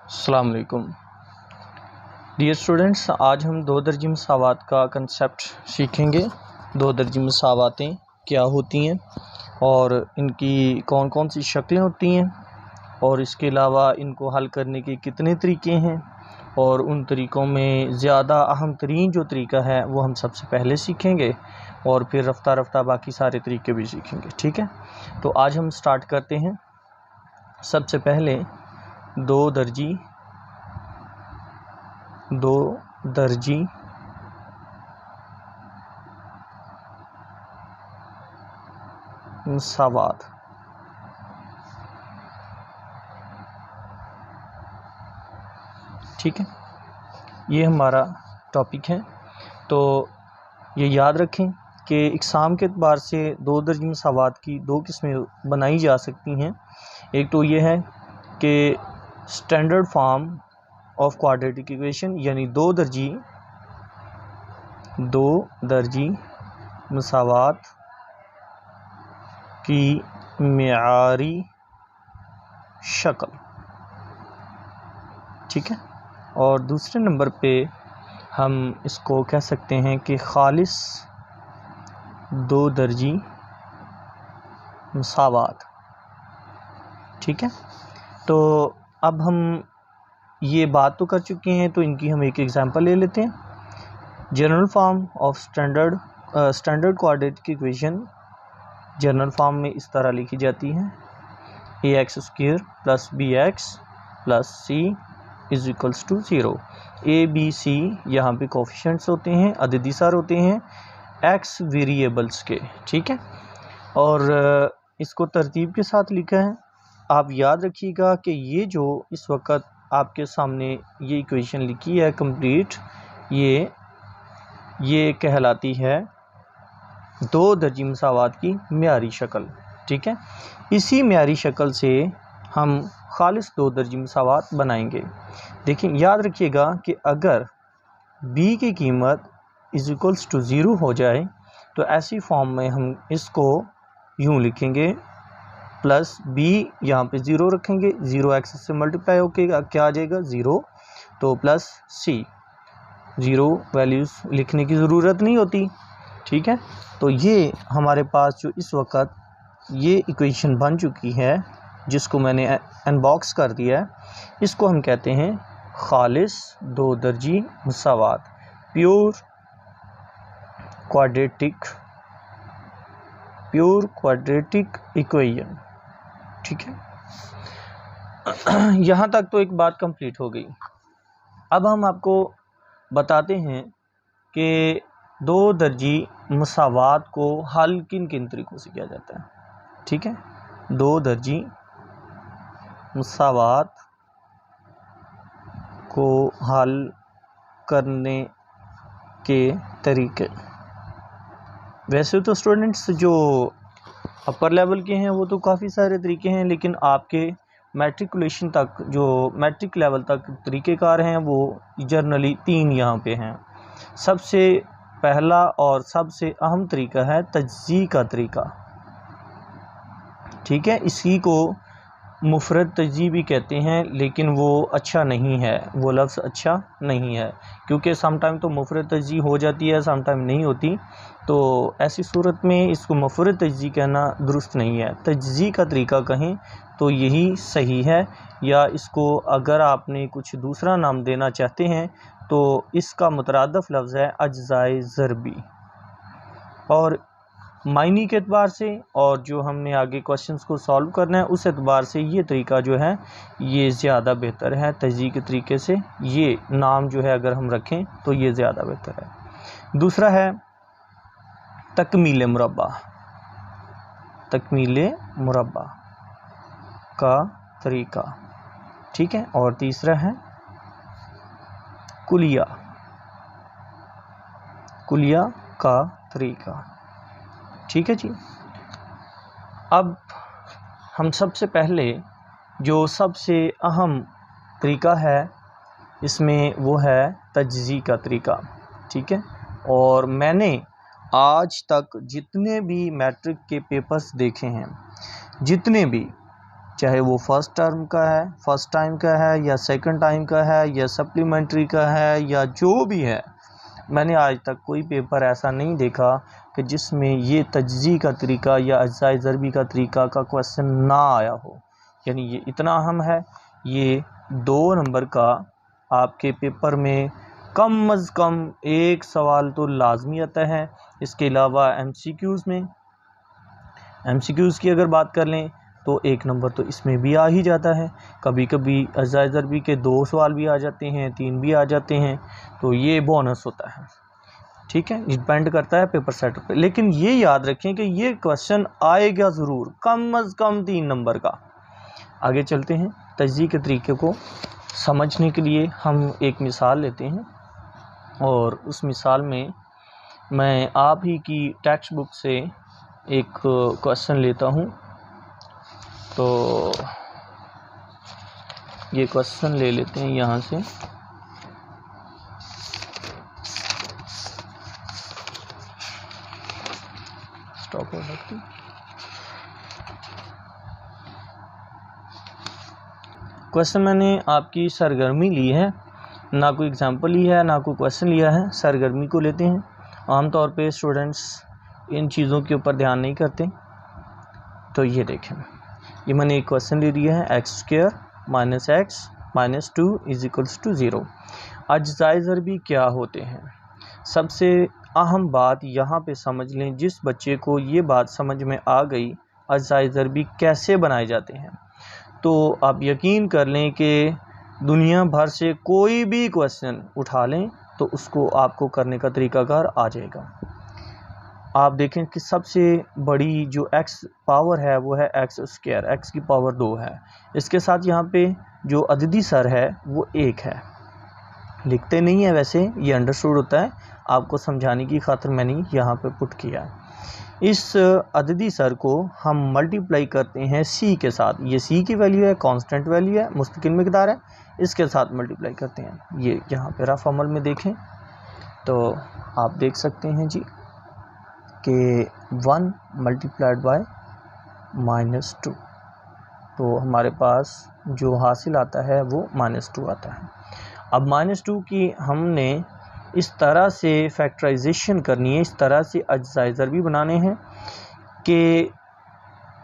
अस्सलाम वालेकुम dear students, आज हम दो दर्जी मसावात का कंसेप्ट सीखेंगे। दो दर्जी मसावातें क्या होती हैं और इनकी कौन कौन सी शक्लें होती हैं और इसके अलावा इनको हल करने के कितने तरीके हैं और उन तरीक़ों में ज़्यादा अहम तरीन जो तरीका है वो हम सबसे पहले सीखेंगे और फिर रफ्ता रफ्ता बाकी सारे तरीके भी सीखेंगे। ठीक है, तो आज हम स्टार्ट करते हैं। सबसे पहले दो दर्जी मसावात। ठीक है, ये हमारा टॉपिक है। तो ये याद रखें कि इक़साम के एतबार से दो दर्जी मसावात की दो किस्में बनाई जा सकती हैं। एक तो ये है कि standard form of quadratic equation, यानी दो दर्जी मसावात की मेयारी शक्ल। ठीक है, और दूसरे नंबर पे हम इसको कह सकते हैं कि खालिस दो दर्जी मसावात। ठीक है, तो अब हम ये बात तो कर चुके हैं, तो इनकी हम एक एग्जांपल ले लेते हैं। General form of standard quadratic equation general form में इस तरह लिखी जाती है: ax² + bx + c = 0। a b c यहाँ पे कोफिशिएंट्स होते हैं, अददी सार होते हैं x वेरिएबल्स के। ठीक है, और इसको तरतीब के साथ लिखा है। आप याद रखिएगा कि ये जो इस वक्त आपके सामने ये इक्वेशन लिखी है कंप्लीट, ये कहलाती है दो दर्जी मसावात की मेयारी शक्ल। ठीक है, इसी मेयारी शक्ल से हम खालिस दो दर्जी मसावात बनाएंगे। देखिए, याद रखिएगा कि अगर b की कीमत = 0 हो जाए तो ऐसी फॉर्म में हम इसको यूँ लिखेंगे प्लस b, यहाँ पे 0 रखेंगे, 0 x से मल्टीप्लाई होकर क्या आ जाएगा 0, तो प्लस c। 0 वैल्यूज़ लिखने की ज़रूरत नहीं होती। ठीक है, तो ये हमारे पास जो इस वक्त ये इक्वेशन बन चुकी है, जिसको मैंने अनबॉक्स कर दिया है, इसको हम कहते हैं खालिस दो दर्जी मसावात, प्योर क्वाड्रेटिक इक्वेशन। ठीक है, यहाँ तक तो एक बात कंप्लीट हो गई। अब हम आपको बताते हैं कि दो दर्जी मसावात को हल किन किन तरीक़ों से किया जाता है। ठीक है, दो दर्जी मसावात को हल करने के तरीके। वैसे तो स्टूडेंट्स जो अपर लेवल के हैं वो तो काफ़ी सारे तरीके हैं, लेकिन आपके मैट्रिकुलेशन तक, जो मैट्रिक लेवल तक तरीक़ेकार हैं, वो जनरली 3 यहाँ पे हैं। सबसे पहला और सबसे अहम तरीका है तज्ज़ी का तरीका। ठीक है, इसी को मुफरद तज्ज़ी भी कहते हैं, लेकिन वो अच्छा नहीं है, वो लफ्ज़ अच्छा नहीं है, क्योंकि समटाइम तो मुफरद तज्ज़ी हो जाती है, समटाइम नहीं होती। तो ऐसी सूरत में इसको मुफरद तज्ज़ी कहना दुरुस्त नहीं है। तज्ज़ी का तरीका कहें तो यही सही है, या इसको अगर आपने कुछ दूसरा नाम देना चाहते हैं तो इसका मुतरादफ़ लफ्ज़ है अज्ज़ाए ज़रबी। और मायने के एतबार से और जो हमने आगे क्वेश्चंस को सॉल्व करना है उस एतबार से ये तरीका जो है ये ज़्यादा बेहतर है। तज्ज़ी के तरीके से ये नाम जो है अगर हम रखें तो ये ज़्यादा बेहतर है। दूसरा है तकमील मुरब्बा का तरीका। ठीक है, और तीसरा है कुलिया का तरीका। ठीक है जी। अब हम सबसे पहले जो सबसे अहम तरीका है इसमें वो है तज्ज़ी का तरीका। ठीक है, और मैंने आज तक जितने भी मैट्रिक के पेपर्स देखे हैं, जितने भी, चाहे वो फर्स्ट टाइम का है या सेकंड टाइम का है या सप्लीमेंट्री का है या जो भी है। मैंने आज तक कोई पेपर ऐसा नहीं देखा कि जिसमें ये तज्ज़ी का तरीका या अज्ज़ाए ज़रबी का तरीका का क्वेश्चन ना आया हो। यानी ये इतना अहम है। ये 2 नंबर का आपके पेपर में कम अज़ कम एक सवाल तो लाजमी आता है। इसके अलावा एमसीक्यूज़ की अगर बात कर लें तो 1 नंबर तो इसमें भी आ ही जाता है। कभी कभी अज्ज़ाए ज़रबी के 2 सवाल भी आ जाते हैं, 3 भी आ जाते हैं, तो ये बोनस होता है। ठीक है, डिपेंड करता है पेपर सेट पे। लेकिन ये याद रखें कि ये क्वेश्चन आएगा ज़रूर, कम अज़ कम 3 नंबर का। आगे चलते हैं। तज्ज़ी के तरीके को समझने के लिए हम एक मिसाल लेते हैं और उस मिसाल में मैं आप ही की टेक्स्ट बुक से एक क्वेश्चन लेता हूँ। तो ये क्वेश्चन ले लेते हैं यहाँ से। स्टॉप हो सकती। क्वेश्चन मैंने आपकी सरगर्मी ली है, ना कोई एग्जाम्पल ली है ना कोई क्वेश्चन लिया है। सरगर्मी को लेते हैं। आमतौर पे स्टूडेंट्स इन चीज़ों के ऊपर ध्यान नहीं करते। तो ये देखें, ये मैंने एक क्वेश्चन ले लिया है, x² - x - 2 = 0। अज्ज़ाए ज़रबी क्या होते हैं? सबसे अहम बात यहाँ पे समझ लें। जिस बच्चे को ये बात समझ में आ गई अज्ज़ाए ज़रबी कैसे बनाए जाते हैं, तो आप यकीन कर लें कि दुनिया भर से कोई भी क्वेश्चन उठा लें तो उसको आपको करने का तरीकाकार आ जाएगा। आप देखें कि सबसे बड़ी जो x पावर है वो है x², x की पावर 2 है। इसके साथ यहाँ पे जो अददी सर है वो 1 है। लिखते नहीं है वैसे, ये अंडरस्टूड होता है, आपको समझाने की खातिर मैंने यहाँ पे पुट किया है। इस अददी सर को हम मल्टीप्लाई करते हैं c के साथ। ये c की वैल्यू है, कांस्टेंट वैल्यू है, मुस्तकिल मिकदार है, इसके साथ मल्टीप्लाई करते हैं। ये यहाँ पे रफ अमल में देखें तो आप देख सकते हैं जी कि 1 × -2, तो हमारे पास जो हासिल आता है वो -2 आता है। अब -2 की हमने इस तरह से फैक्टराइजेशन करनी है, इस तरह से अज्ज़ाए ज़रबी बनाने हैं कि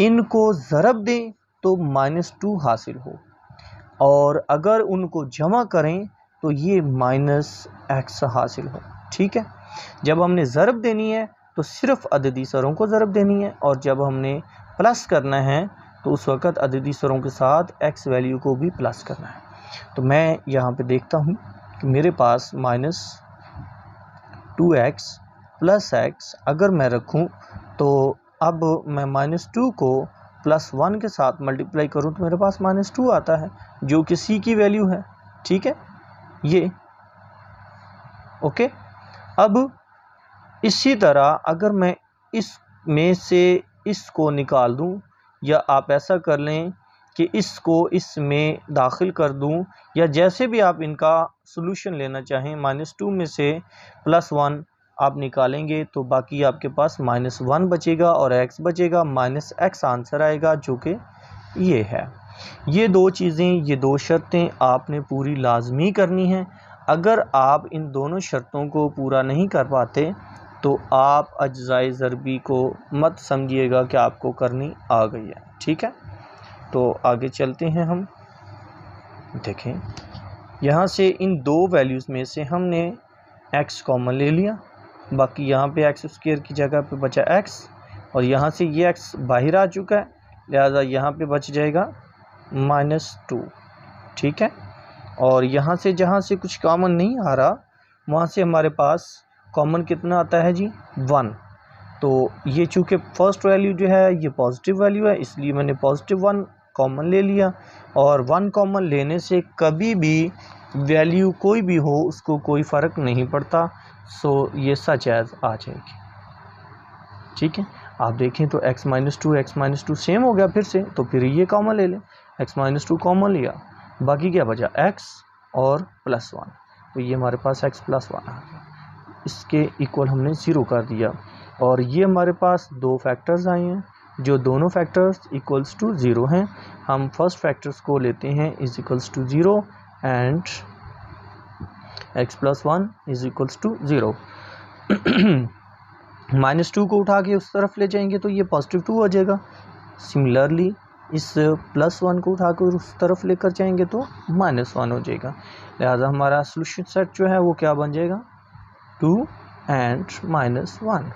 इनको ज़रब दें तो -2 हासिल हो, और अगर उनको जमा करें तो ये -x हासिल हो। ठीक है, जब हमने ज़रब देनी है तो सिर्फ अददी सरों को ज़रब देनी है, और जब हमने प्लस करना है तो उस वक़्त अददी सरों के साथ x वैल्यू को भी प्लस करना है। तो मैं यहाँ पे देखता हूँ कि मेरे पास -2x + x अगर मैं रखूँ तो अब मैं -2 को +1 के साथ मल्टीप्लाई करूँ तो मेरे पास -2 आता है, जो कि c की वैल्यू है। ठीक है, ये ओके। अब इसी तरह अगर मैं इस में से इसको निकाल दूं, या आप ऐसा कर लें कि इसको इसमें दाखिल कर दूं, या जैसे भी आप इनका सॉल्यूशन लेना चाहें, -2 में से +1 आप निकालेंगे तो बाकी आपके पास -1 बचेगा और x बचेगा, -x आंसर आएगा, जो कि ये है। ये 2 चीज़ें, ये 2 शर्तें आपने पूरी लाजमी करनी हैं। अगर आप इन दोनों शर्तों को पूरा नहीं कर पाते तो आप अज्ज़ाए ज़रबी को मत समझिएगा कि आपको करनी आ गई है। ठीक है, तो आगे चलते हैं हम। देखें, यहाँ से इन 2 वैल्यूज़ में से हमने x कॉमन ले लिया, बाकी यहाँ पे x² की जगह पे बचा x, और यहाँ से ये x बाहर आ चुका है, लिहाजा यहाँ पे बच जाएगा -2। ठीक है, और यहाँ से जहाँ से कुछ कॉमन नहीं आ रहा वहाँ से हमारे पास कॉमन कितना आता है जी, 1। तो ये चूँकि फर्स्ट वैल्यू जो है ये पॉजिटिव वैल्यू है, इसलिए मैंने +1 कॉमन ले लिया, और 1 कॉमन लेने से कभी भी वैल्यू कोई भी हो उसको कोई फ़र्क नहीं पड़ता। सो ये सच एज़ आ जाएगी। ठीक है, आप देखें तो x - 2 सेम हो गया फिर से, तो फिर ये कॉमन ले लें, x - 2 कॉमन लिया, बाकी क्या बचा x और +1, तो ये हमारे पास x + 1 आ गया। इसके इक्वल हमने 0 कर दिया, और ये हमारे पास 2 फैक्टर्स आए हैं, जो दोनों फैक्टर्स इक्वल्स टू 0 हैं, हम फर्स्ट फैक्टर्स को लेते हैं is equals to 0 and x+1 is equals to 0। -2 को उठा के उस तरफ ले जाएंगे तो ये +2 हो जाएगा। सिमिलरली इस +1 को उठा कर उस तरफ लेकर जाएंगे तो -1 हो जाएगा। लिहाजा हमारा सोल्यूशन सेट जो है वो क्या बन जाएगा, 2 एंड -1।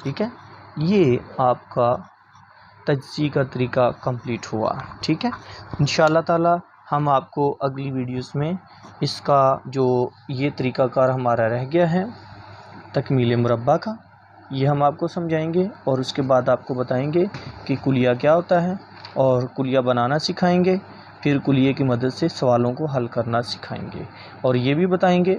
ठीक है, ये आपका तजज़ी का तरीका कंप्लीट हुआ। ठीक है, इंशाअल्लाह ताला हम आपको अगली वीडियोस में इसका जो ये तरीक़ाकार हमारा रह गया है तकमील मुरब्बा का, ये हम आपको समझाएंगे और उसके बाद आपको बताएंगे कि कुलिया क्या होता है और कुलिया बनाना सिखाएंगे। फिर कुलिये की मदद से सवालों को हल करना सिखाएंगे और ये भी बताएंगे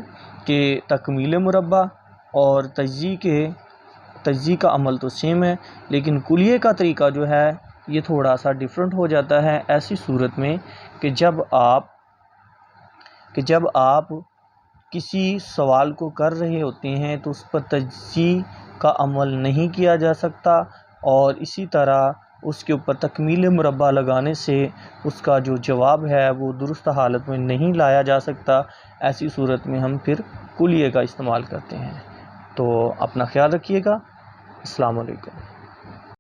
कि तकमील मुरब्बा और तजज़ी का अमल तो सेम है, लेकिन कुलिये का तरीका जो है ये थोड़ा सा डिफरेंट हो जाता है। ऐसी सूरत में कि जब आप किसी सवाल को कर रहे होते हैं तो उस पर तजज़ी का अमल नहीं किया जा सकता और इसी तरह उसके ऊपर तकमील मुरब्बा लगाने से उसका जो जवाब है वो दुरुस्त हालत में नहीं लाया जा सकता। ऐसी सूरत में हम फिर कुलिये का इस्तेमाल करते हैं। तो अपना ख्याल रखिएगा। अस्सलाम वालेकुम।